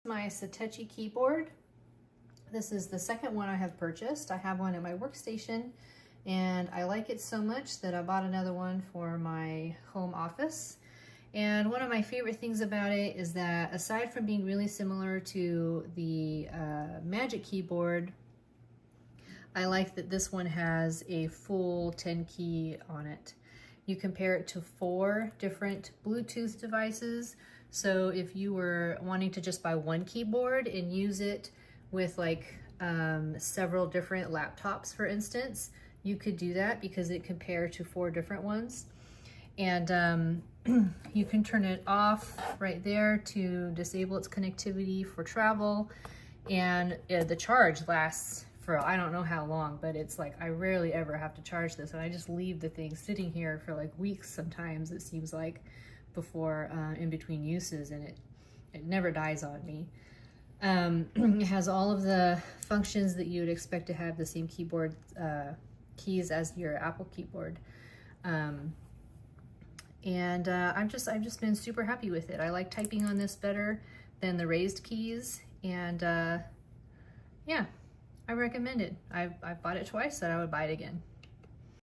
My Satechi keyboard. This is the second one I have purchased. I have one at my workstation and I like it so much that I bought another one for my home office. And one of my favorite things about it is that aside from being really similar to the Magic keyboard, I like that this one has a full 10 key on it. You compare it to 4 different Bluetooth devices. So if you were wanting to just buy one keyboard and use it with like several different laptops, for instance, you could do that because it compared to 4 different ones. And you can turn it off right there to disable its connectivity for travel. And the charge lasts for I don't know how long, but it's like I rarely ever have to charge this, and I just leave the thing sitting here for like weeks sometimes, it seems like, before in between uses, and it never dies on me. It has all of the functions that you would expect to have the same keyboard keys as your Apple keyboard. I've just been super happy with it. I like typing on this better than the raised keys, and yeah, I recommend it. I've bought it twice, and I would buy it again.